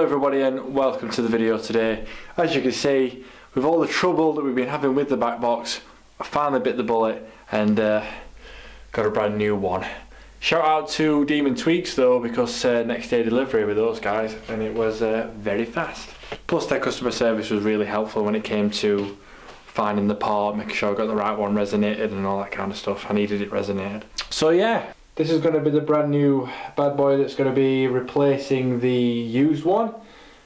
everybody and welcome to the video today. As you can see, with all the trouble that we've been having with the back box, I finally bit the bullet and got a brand new one. Shout out to Demon Tweaks though, because next day delivery with those guys and it was very fast. Plus their customer service was really helpful when it came to finding the part, making sure I got the right one resonated and all that kind of stuff. I needed it resonated. So yeah, this is going to be the brand new bad boy that's going to be replacing the used one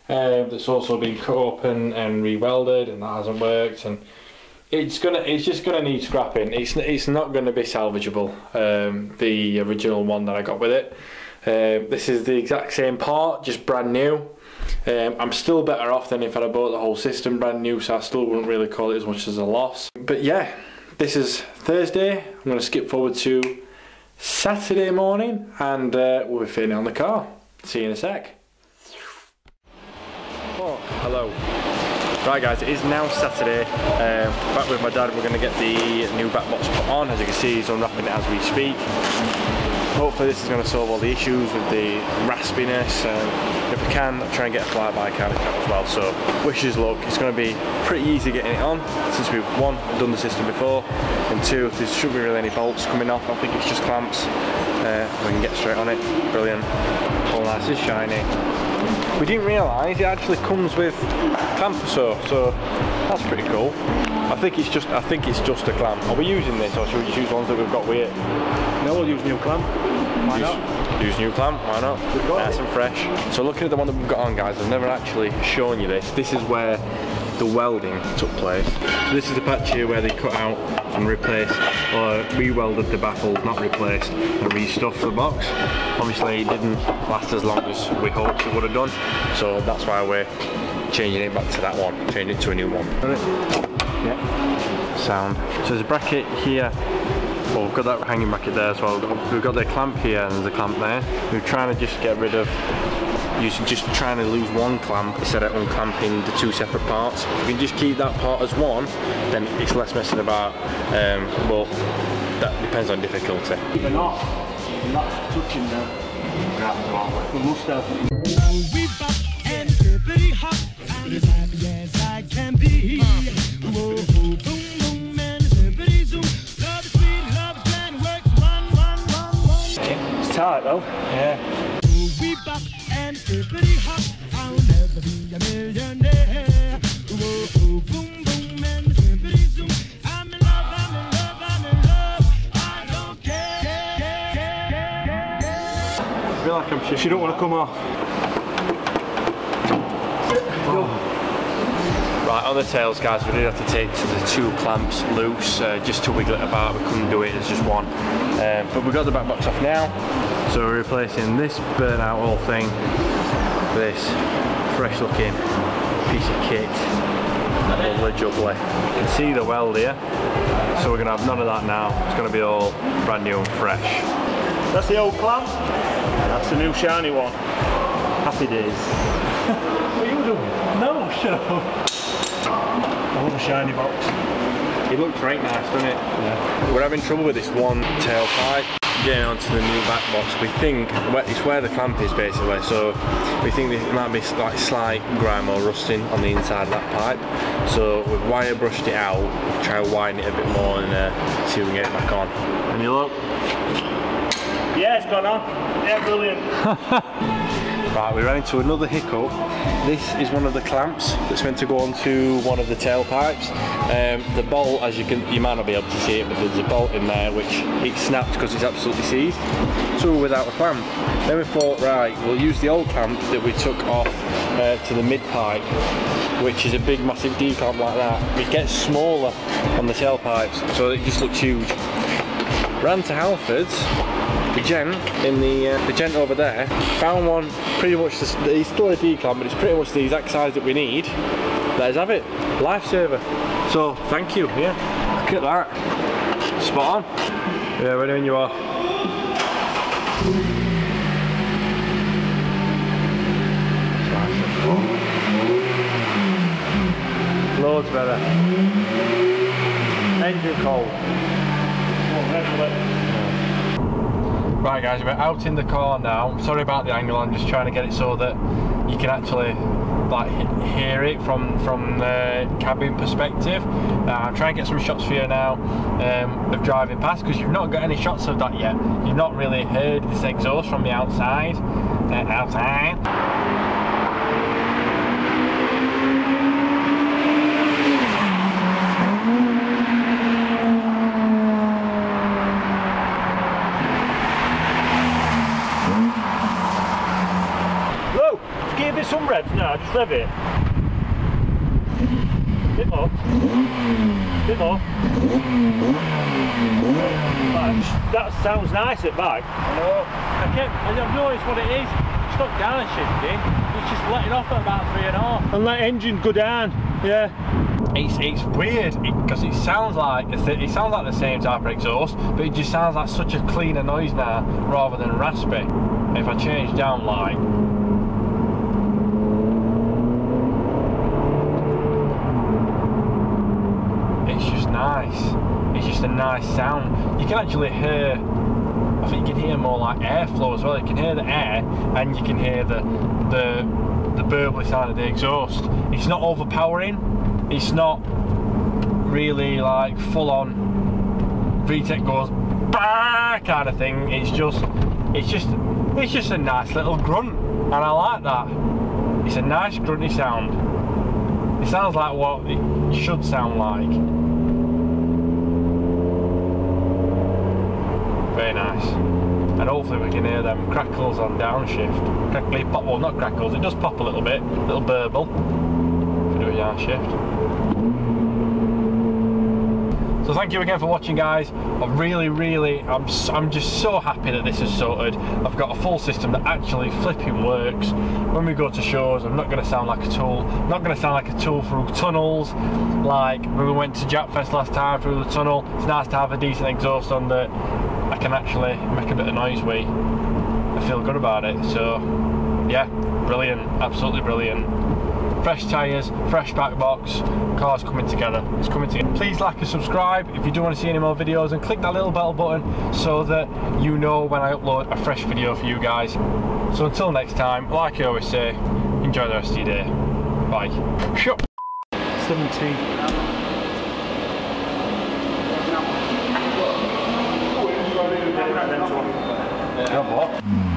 that's also been cut open and re-welded and that hasn't worked, and it's just gonna need scrapping. It's not going to be salvageable, the original one that I got with it. This is the exact same part, just brand new. I'm still better off than if I'd bought the whole system brand new, so I still wouldn't really call it as much as a loss. But yeah, this is Thursday. I'm going to skip forward to Saturday morning and we'll be fitting it on the car. See you in a sec. Oh, hello. Right guys, it is now Saturday. Back with my dad, we're going to get the new back box put on. As you can see, he's unwrapping it as we speak. Hopefully this is going to solve all the issues with the raspiness. If we can, I'll try and get a flyby kind of cap as well. So wish us luck. It's going to be pretty easy getting it on since we've one, done the system before, and two, there shouldn't be really any bolts coming off. I think it's just clamps. We can get straight on it. Brilliant. All nice and shiny. We didn't realise it actually comes with a clamp or so that's pretty cool. I think it's just a clamp. Are we using this or should we just use ones that we've got with it? No, we'll use new clamp. Why not? Use new clamp, why not? Nice and fresh. So looking at the one that we've got on guys, I've never actually shown you this. This is where the welding took place. So this is the patch here where they cut out and replaced, or re-welded the baffles, not replaced, and re-stuffed the box. Obviously it didn't last as long as we hoped it would have done, so that's why we're changing it back to that one, changing it to a new one. Yeah. Sound. So there's a bracket here. Well, we've got that hanging bracket there as well. We've got the clamp here and there's a clamp there. We're trying to just get rid of, just trying to lose one clamp instead of unclamping the two separate parts. If we can just keep that part as one, then it's less messing about. But that depends on difficulty. They're not touching them. We must have. We bop and pretty hot. I'm as happy as I can be. Whoa, boom, boom, and pretty zoom. Love is sweet, love is grand, works one. It's tight though. Yeah. We bop and pretty hot. I'll never be a millionaire. Whoa, boom, boom, and pretty zoom. I'm in love, I'm in love, I'm in love. I don't care. I feel like I'm shit. You don't want to come off. Oh. Right, on the tails guys, we did have to take the two clamps loose just to wiggle it about. We couldn't do it as just one. But we've got the back box off now. So we're replacing this burnt out whole thing with this fresh looking piece of kit. Lovely jubbly. You can see the weld here. So we're going to have none of that now. It's going to be all brand new and fresh. That's the old clamp. That's the new shiny one. Happy days. What are you doing? No, shut up. I love a shiny box. It looks right nice, doesn't it? Yeah. We're having trouble with this one tailpipe getting onto the new back box. We think it's where the clamp is basically, so we think there might be like slight grime or rusting on the inside of that pipe. So we've wire brushed it out, try to widen it a bit more and see if we can get it back on. And you look? Yeah, it's gone on. Yeah, brilliant. Right, we ran into another hiccup. This is one of the clamps that's meant to go onto one of the tailpipes. The bolt, as you might not be able to see it, but there's a bolt in there which it snapped because it's absolutely seized. So we're without a clamp. Then we thought, right, we'll use the old clamp that we took off to the mid pipe, which is a big massive D clamp like that. It gets smaller on the tailpipes, so it just looks huge. Ran to Halfords. The gent in the gent over there found one pretty much. It's still a D clamp, but it's pretty much the exact size that we need. Let's have it. Lifesaver. So thank you. Yeah. Look at that. Spot on. Yeah, we're doing you off. Loads better. Engine cold. Right guys, we're out in the car now. Sorry about the angle, I'm just trying to get it so that you can actually like hear it from the cabin perspective. I'm trying to get some shots for you now of driving past, because you've not got any shots of that yet. You've not really heard this exhaust from the outside. Whoa! Just give it a bit some revs now, just rev it. Bit more. Bit more. That sounds nice at back. I've noticed what it is. It's not downshifting, it's just letting off at about 3.5. And let engine go down. Yeah. It's weird because it sounds like the same type of exhaust, but it just sounds like such a cleaner noise now rather than raspy. If I change down light, it's just nice. It's just a nice sound. You can actually hear, I think you can hear more like airflow as well. You can hear the air and you can hear the burbly sound of the exhaust. It's not overpowering. It's not really like full on VTEC goes bah kind of thing. It's just a nice little grunt, and I like that. It's a nice grunty sound. It sounds like what it should sound like. Very nice. And hopefully we can hear them crackles on downshift. Crackly pop, well not crackles, it does pop a little bit, a little burble if we do a downshift. So thank you again for watching, guys. I'm just so happy that this is sorted. I've got a full system that actually flipping works. When we go to shows, I'm not going to sound like a tool. I'm not going to sound like a tool through tunnels. Like when we went to Japfest last time through the tunnel, it's nice to have a decent exhaust on that I can actually make a bit of noise with. I feel good about it. So yeah, brilliant, absolutely brilliant. Fresh tyres, fresh back box, car's coming together. It's coming together. Please like and subscribe if you do want to see any more videos, and click that little bell button so that you know when I upload a fresh video for you guys. So until next time, like I always say, enjoy the rest of your day. Bye. 17.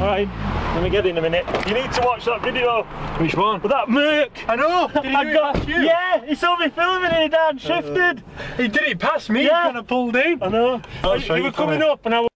Alright, let me get in a minute. You need to watch that video. Which one? With that Merc. I know! Did he do it past you? Yeah, he saw me filming and he downshifted. He did it past me, yeah. He kind of pulled in. I know. I'll show you you were coming up and I was